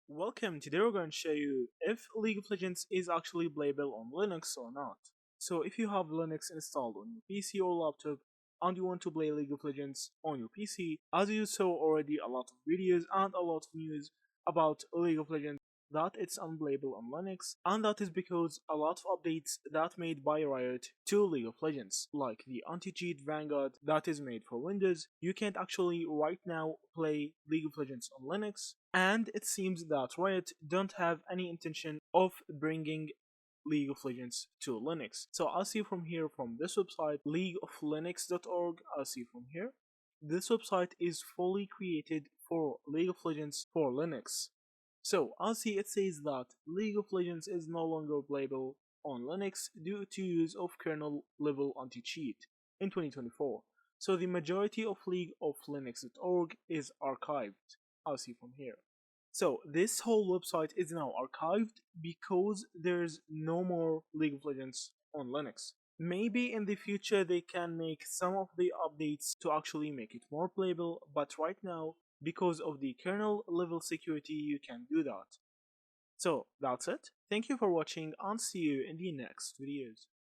Welcome, today we're going to show you if League of Legends is actually playable on Linux or not. So if you have Linux installed on your PC or laptop and you want to play League of Legends on your PC, as you saw already a lot of videos and a lot of news about League of Legends that it's unplayable on Linux, and that is because a lot of updates that made by Riot to League of Legends, like the Anticheat Vanguard that is made for Windows, you can't actually right now play League of Legends on Linux, and it seems that Riot don't have any intention of bringing League of Legends to Linux. So I'll see from here from this website, leagueoflinux.org, I'll see from here. This website is fully created for League of Legends for Linux. So, as see it says that League of Legends is no longer playable on Linux due to use of kernel level anti-cheat in 2024. So the majority of League of Linux.org is archived, as see from here. So this whole website is now archived because there's no more League of Legends on Linux. Maybe in the future they can make some of the updates to actually make it more playable, but right now, because of the kernel level security, you can do that. So that's it. Thank you for watching and see you in the next videos.